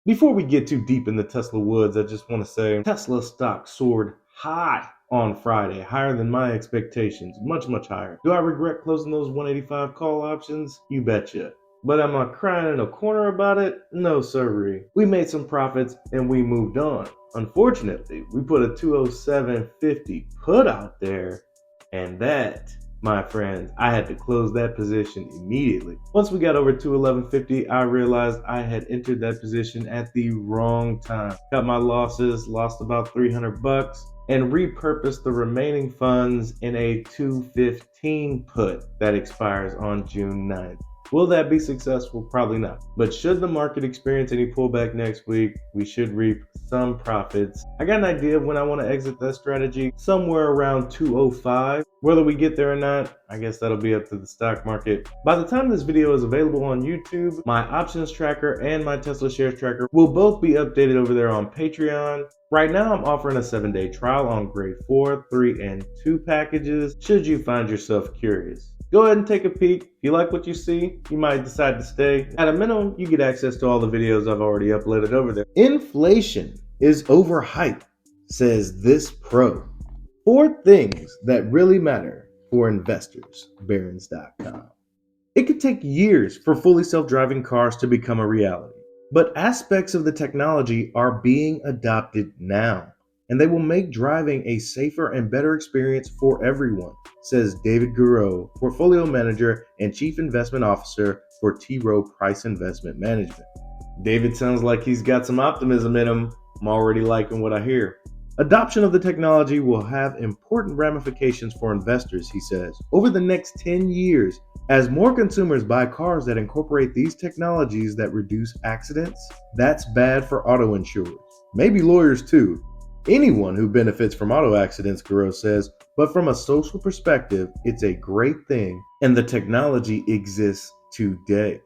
Before we get too deep in the Tesla woods, I just want to say Tesla stock soared high on Friday, higher than my expectations, much higher. Do I regret closing those 185 call options? You betcha. But am I crying in a corner about it? No sirree. We made some profits and we moved on. Unfortunately, we put a 207.50 put out there, and that, my friends, I had to close that position immediately. Once we got over 211.50, I realized I had entered that position at the wrong time. Cut my losses, lost about 300 bucks, and repurposed the remaining funds in a 215 put that expires on June 9th. Will that be successful? Probably not. But should the market experience any pullback next week, we should reap some profits. I got an idea of when I want to exit that strategy, somewhere around 205. Whether we get there or not, I guess that'll be up to the stock market. By the time this video is available on YouTube, my options tracker and my Tesla shares tracker will both be updated over there on Patreon. Right now, I'm offering a 7-day trial on grade 4, 3, and 2 packages, should you find yourself curious. Go ahead and take a peek. If you like what you see, you might decide to stay. At a minimum, you get access to all the videos I've already uploaded over there. Inflation is overhyped, says this pro. 4 things that really matter for investors, Barron's.com. It could take years for fully self-driving cars to become a reality, but aspects of the technology are being adopted now, and they will make driving a safer and better experience for everyone, says David Gurrow, Portfolio Manager and Chief Investment Officer for T. Rowe Price Investment Management. David sounds like he's got some optimism in him. I'm already liking what I hear. Adoption of the technology will have important ramifications for investors, he says. Over the next 10 years, as more consumers buy cars that incorporate these technologies that reduce accidents, that's bad for auto insurers. Maybe lawyers too. Anyone who benefits from auto accidents, Gurrow says, but from a social perspective, it's a great thing, and the technology exists today.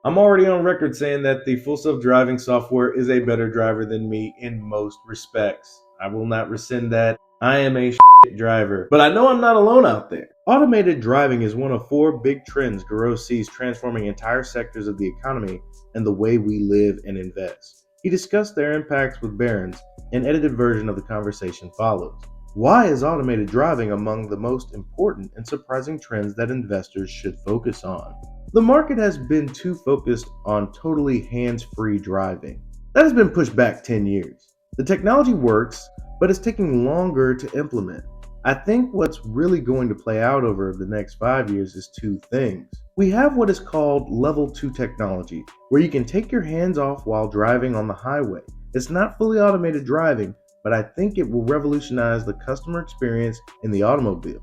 I'm already on record saying that the full self-driving software is a better driver than me in most respects. I will not rescind that. I am a shit driver, but I know I'm not alone out there. Automated driving is one of 4 big trends Gurrow sees transforming entire sectors of the economy and the way we live and invest. He discussed their impacts with Barron's. An edited version of the conversation follows. Why is automated driving among the most important and surprising trends that investors should focus on? The market has been too focused on totally hands-free driving. That has been pushed back 10 years. The technology works, but it's taking longer to implement. I think what's really going to play out over the next 5 years is 2 things. We have what is called level 2 technology, where you can take your hands off while driving on the highway. It's not fully automated driving, but I think it will revolutionize the customer experience in the automobile.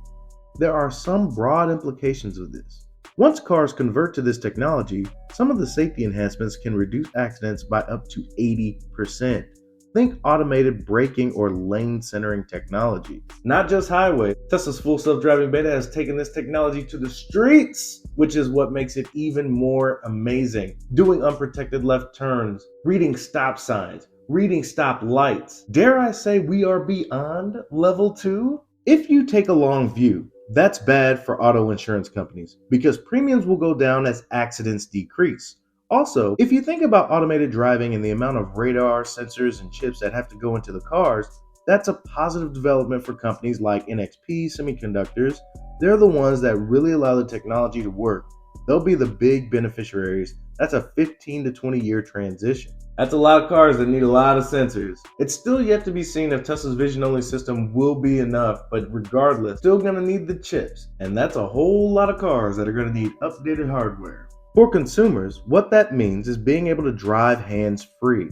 There are some broad implications of this. Once cars convert to this technology, some of the safety enhancements can reduce accidents by up to 80%. Think automated braking or lane centering technology. Not just highway. Tesla's full self-driving beta has taken this technology to the streets, which is what makes it even more amazing. Doing unprotected left turns, reading stop signs, reading stop lights. Dare I say we are beyond level 2? If you take a long view, that's bad for auto insurance companies because premiums will go down as accidents decrease. Also, if you think about automated driving and the amount of radar, sensors, and chips that have to go into the cars, that's a positive development for companies like NXP Semiconductors. They're the ones that really allow the technology to work. They'll be the big beneficiaries. That's a 15 to 20 year transition. That's a lot of cars that need a lot of sensors. It's still yet to be seen if Tesla's vision-only system will be enough, but regardless, still gonna need the chips. And that's a whole lot of cars that are gonna need updated hardware. For consumers, what that means is being able to drive hands-free.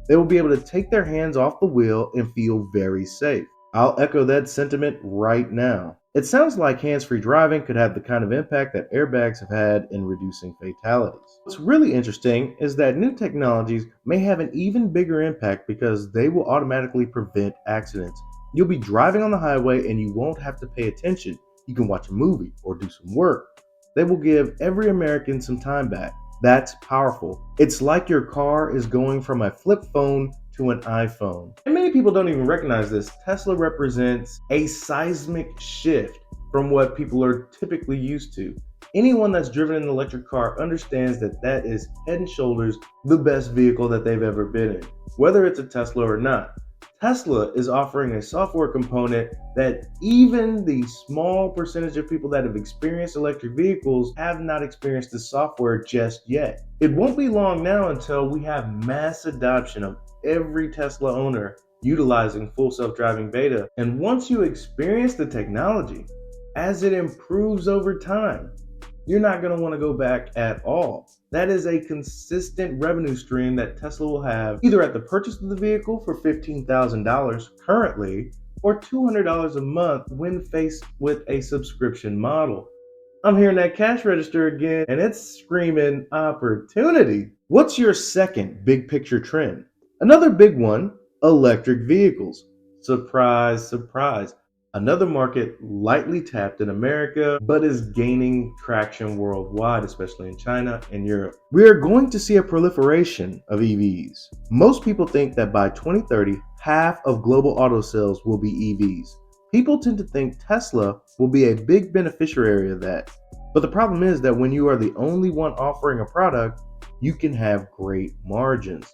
They will be able to take their hands off the wheel and feel very safe. I'll echo that sentiment right now. It sounds like hands-free driving could have the kind of impact that airbags have had in reducing fatalities. What's really interesting is that new technologies may have an even bigger impact because they will automatically prevent accidents. You'll be driving on the highway and you won't have to pay attention. You can watch a movie or do some work. They will give every American some time back. That's powerful. It's like your car is going from a flip phone to an iPhone. And many people don't even recognize this. Tesla represents a seismic shift from what people are typically used to. Anyone that's driven an electric car understands that that is head and shoulders the best vehicle that they've ever been in, whether it's a Tesla or not. Tesla is offering a software component that even the small percentage of people that have experienced electric vehicles have not experienced the software just yet. It won't be long now until we have mass adoption of every Tesla owner utilizing full self-driving beta. And once you experience the technology, as it improves over time, you're not going to want to go back at all. That is a consistent revenue stream that Tesla will have either at the purchase of the vehicle for $15,000 currently or $200 a month when faced with a subscription model. I'm hearing that cash register again, and it's screaming opportunity. What's your second big picture trend? Another big one, electric vehicles. Surprise, surprise. Another market lightly tapped in America, but is gaining traction worldwide, especially in China and Europe. We are going to see a proliferation of EVs. Most people think that by 2030, half of global auto sales will be EVs. People tend to think Tesla will be a big beneficiary of that. But the problem is that when you are the only one offering a product, you can have great margins.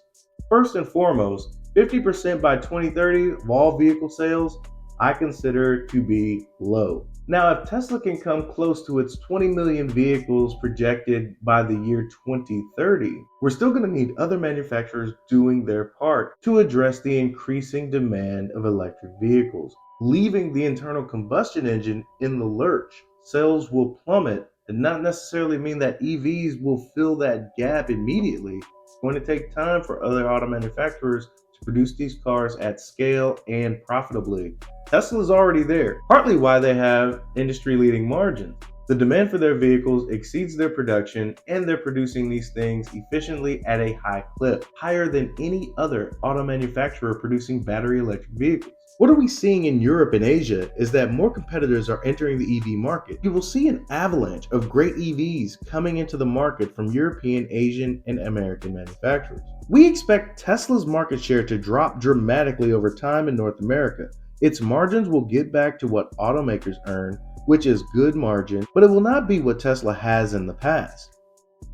First and foremost, 50% by 2030 of all vehicle sales I consider to be low. Now, if Tesla can come close to its 20 million vehicles projected by the year 2030, we're still going to need other manufacturers doing their part to address the increasing demand of electric vehicles. Leaving the internal combustion engine in the lurch, sales will plummet and not necessarily mean that EVs will fill that gap immediately. It's going to take time for other auto manufacturers to produce these cars at scale and profitably. Tesla's already there, partly why they have industry-leading margins. The demand for their vehicles exceeds their production, and they're producing these things efficiently at a high clip, higher than any other auto manufacturer producing battery electric vehicles. What are we seeing in Europe and Asia is that more competitors are entering the EV market. You will see an avalanche of great EVs coming into the market from European, Asian, and American manufacturers. We expect Tesla's market share to drop dramatically over time in North America. Its margins will get back to what automakers earn, which is good margin, but it will not be what Tesla has in the past.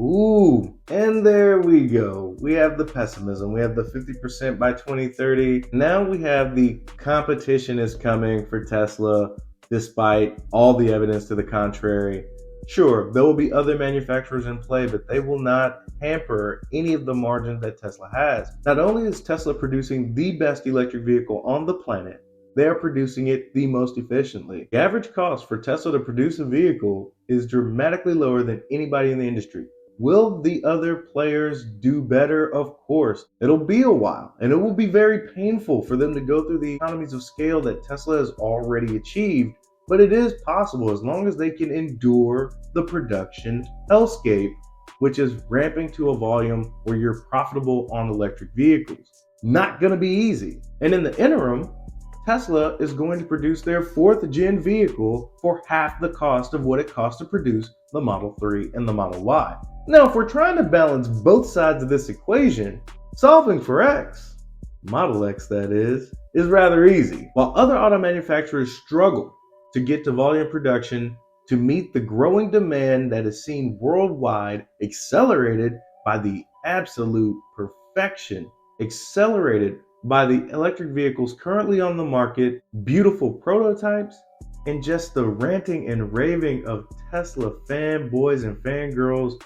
Ooh, and there we go. We have the pessimism. We have the 50% by 2030. Now we have the competition is coming for Tesla, despite all the evidence to the contrary. Sure, there will be other manufacturers in play, but they will not hamper any of the margins that Tesla has. Not only is Tesla producing the best electric vehicle on the planet, they are producing it the most efficiently. The average cost for Tesla to produce a vehicle is dramatically lower than anybody in the industry. Will the other players do better? Of course. It'll be a while, and it will be very painful for them to go through the economies of scale that Tesla has already achieved, but it is possible as long as they can endure the production hellscape, which is ramping to a volume where you're profitable on electric vehicles. Not going to be easy. And in the interim, Tesla is going to produce their 4th gen vehicle for half the cost of what it costs to produce the Model 3 and the Model Y. Now, if we're trying to balance both sides of this equation, solving for X, Model X that is rather easy. While other auto manufacturers struggle to get to volume production to meet the growing demand that is seen worldwide, accelerated by the absolute perfection, accelerated by the electric vehicles currently on the market, beautiful prototypes, and just the ranting and raving of Tesla fanboys and fangirls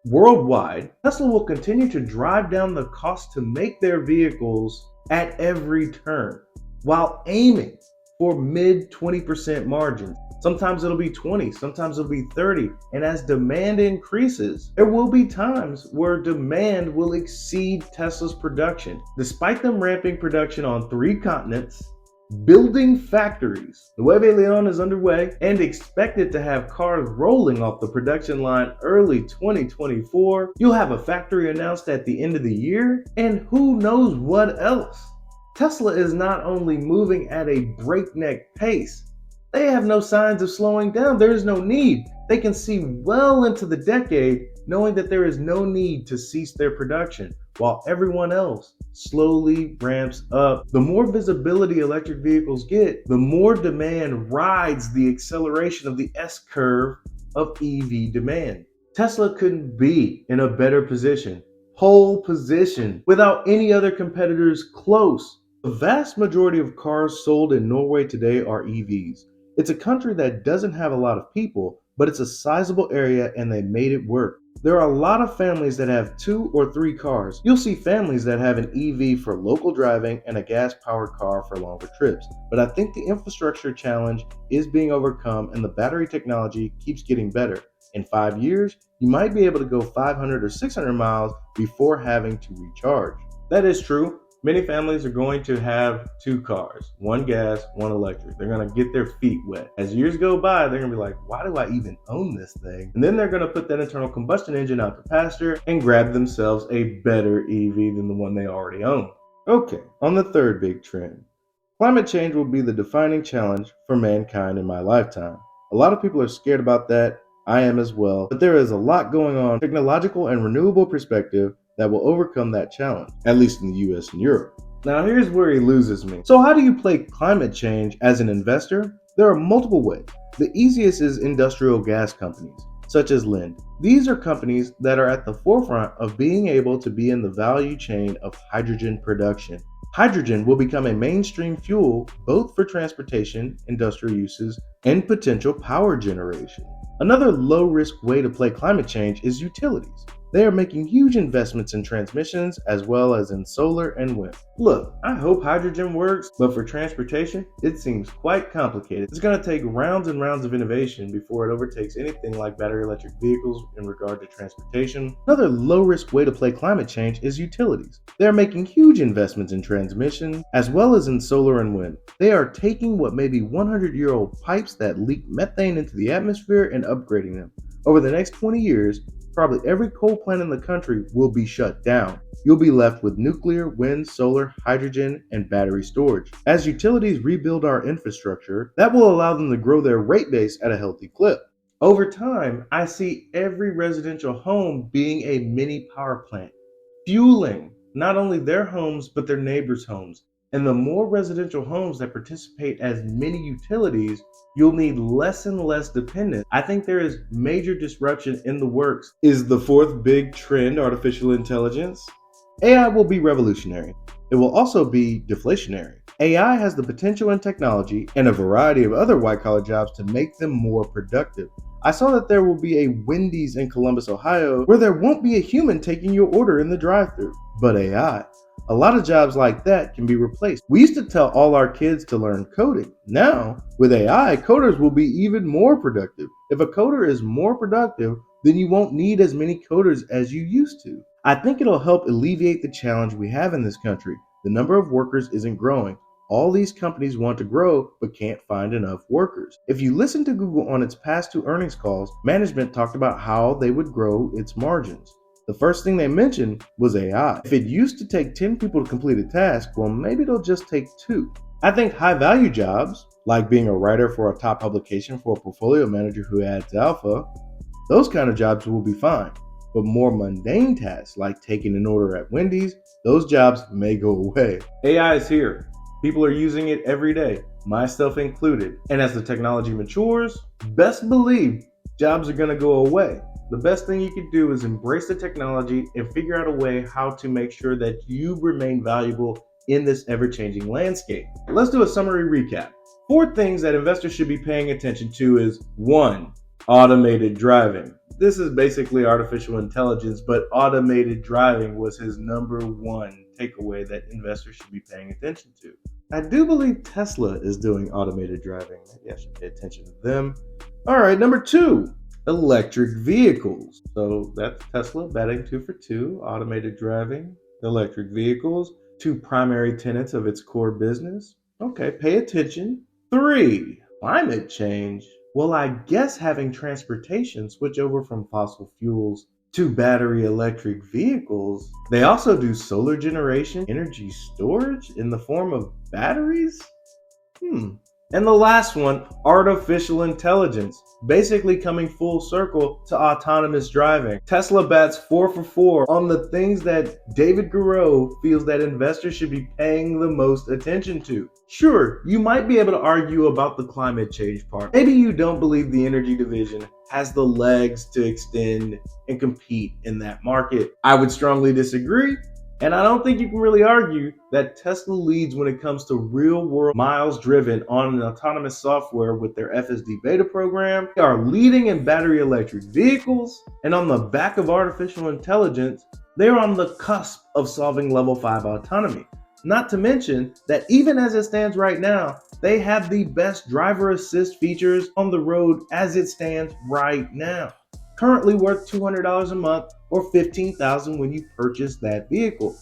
worldwide, Tesla will continue to drive down the cost to make their vehicles at every turn while aiming for mid 20% margins. Sometimes it'll be 20, sometimes it'll be 30. And as demand increases, there will be times where demand will exceed Tesla's production. Despite them ramping production on 3 continents, building factories, Nueve Leon is underway and expected to have cars rolling off the production line early 2024. You'll have a factory announced at the end of the year, and who knows what else. Tesla is not only moving at a breakneck pace, they have no signs of slowing down. There is no need. They can see well into the decade, knowing that there is no need to cease their production, while everyone else slowly ramps up. The more visibility electric vehicles get, the more demand rides the acceleration of the S curve of EV demand. Tesla couldn't be in a better position, pole position, without any other competitors close. The vast majority of cars sold in Norway today are EVs. It's a country that doesn't have a lot of people, but it's a sizable area and they made it work. There are a lot of families that have 2 or 3 cars. You'll see families that have an EV for local driving and a gas-powered car for longer trips. But I think the infrastructure challenge is being overcome and the battery technology keeps getting better. In 5 years, you might be able to go 500 or 600 miles before having to recharge. That is true. Many families are going to have 2 cars, one gas, one electric. They're going to get their feet wet. As years go by, they're going to be like, why do I even own this thing? And then they're going to put that internal combustion engine out to pasture and grab themselves a better EV than the one they already own. Okay, on the third big trend. Climate change will be the defining challenge for mankind in my lifetime. A lot of people are scared about that. I am as well. But there is a lot going on, technological and renewable perspective, that will overcome that challenge, at least in the US and Europe. Now here's where he loses me. So how do you play climate change as an investor? There are multiple ways. The easiest is industrial gas companies, such as Lind. These are companies that are at the forefront of being able to be in the value chain of hydrogen production. Hydrogen will become a mainstream fuel both for transportation, industrial uses, and potential power generation. Another low-risk way to play climate change is utilities. They are making huge investments in transmissions as well as in solar and wind. Look, I hope hydrogen works, but for transportation, it seems quite complicated. It's going to take rounds and rounds of innovation before it overtakes anything like battery electric vehicles in regard to transportation. Another low-risk way to play climate change is utilities. They are making huge investments in transmission as well as in solar and wind. They are taking what may be 100-year-old pipes that leak methane into the atmosphere and upgrading them. Over the next 20 years, probably every coal plant in the country will be shut down. You'll be left with nuclear, wind, solar, hydrogen, and battery storage. As utilities rebuild our infrastructure, that will allow them to grow their rate base at a healthy clip. Over time, I see every residential home being a mini power plant, fueling not only their homes but their neighbors' homes. And the more residential homes that participate as mini utilities, you'll need less and less dependence. I think there is major disruption in the works. Is the fourth big trend artificial intelligence? AI will be revolutionary. It will also be deflationary. AI has the potential and technology and a variety of other white-collar jobs to make them more productive. I saw that there will be a Wendy's in Columbus, Ohio, where there won't be a human taking your order in the drive-thru, but AI. A lot of jobs like that can be replaced. We used to tell all our kids to learn coding. Now, with AI, coders will be even more productive. If a coder is more productive, then you won't need as many coders as you used to. I think it'll help alleviate the challenge we have in this country. The number of workers isn't growing. All these companies want to grow but can't find enough workers. If you listen to Google on its past 2 earnings calls, management talked about how they would grow its margins. The first thing they mentioned was AI. If it used to take 10 people to complete a task, well, maybe it'll just take 2. I think high-value jobs, like being a writer for a top publication for a portfolio manager who adds alpha, those kind of jobs will be fine. But more mundane tasks, like taking an order at Wendy's, those jobs may go away. AI is here. People are using it every day, myself included. And as the technology matures, best believe jobs are going to go away. The best thing you could do is embrace the technology and figure out a way how to make sure that you remain valuable in this ever-changing landscape. Let's do a summary recap. 4 things that investors should be paying attention to is 1. Automated driving. This is basically artificial intelligence, but automated driving was his number 1 takeaway that investors should be paying attention to. I do believe Tesla is doing automated driving. Maybe I should pay attention to them. All right, number 2. Electric vehicles. So that's Tesla betting 2 for 2. Automated driving, electric vehicles, 2 primary tenets of its core business. Okay, pay attention. 3, climate change. Well, I guess having transportation switch over from fossil fuels to battery electric vehicles. They also do solar generation, energy storage in the form of batteries. And the last one, artificial intelligence, basically coming full circle to autonomous driving. Tesla bats 4 for 4 on the things that David Gros feels that investors should be paying the most attention to. Sure, you might be able to argue about the climate change part. Maybe you don't believe the energy division has the legs to extend and compete in that market. I would strongly disagree. And I don't think you can really argue that Tesla leads when it comes to real world miles driven on an autonomous software with their FSD beta program. They are leading in battery electric vehicles, and on the back of artificial intelligence, they are on the cusp of solving level 5 autonomy. Not to mention that even as it stands right now, they have the best driver assist features on the road as it stands right now. Currently worth $200 a month or $15,000 when you purchase that vehicle,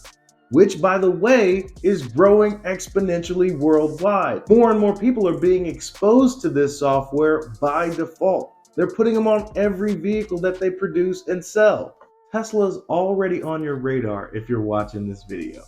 which by the way is growing exponentially worldwide. More and more people are being exposed to this software by default. They're putting them on every vehicle that they produce and sell. Tesla's already on your radar if you're watching this video.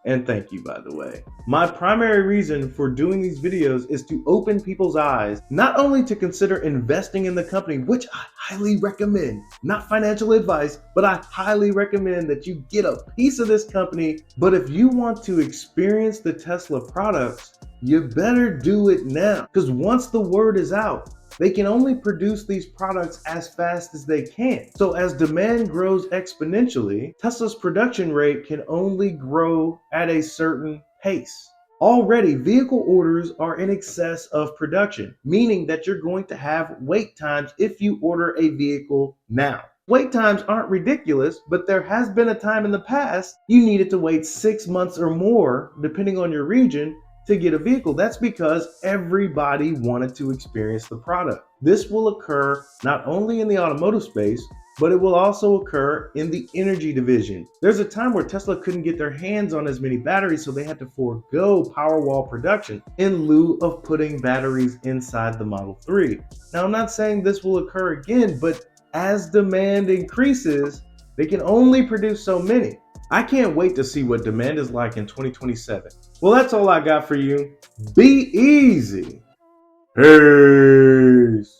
And thank you, by the way. My primary reason for doing these videos is to open people's eyes, not only to consider investing in the company, which I highly recommend, not financial advice, but I highly recommend that you get a piece of this company. But if you want to experience the Tesla products, you better do it now. Because once the word is out, they can only produce these products as fast as they can. So as demand grows exponentially, Tesla's production rate can only grow at a certain pace. Already, vehicle orders are in excess of production, meaning that you're going to have wait times if you order a vehicle now. Wait times aren't ridiculous, but there has been a time in the past you needed to wait 6 months or more, depending on your region, to get a vehicle. That's because everybody wanted to experience the product. This will occur not only in the automotive space, but it will also occur in the energy division. There's a time where Tesla couldn't get their hands on as many batteries, so they had to forego Powerwall production in lieu of putting batteries inside the Model 3. Now, I'm not saying this will occur again, but as demand increases, they can only produce so many. I can't wait to see what demand is like in 2027. Well, that's all I got for you. Be easy. Peace.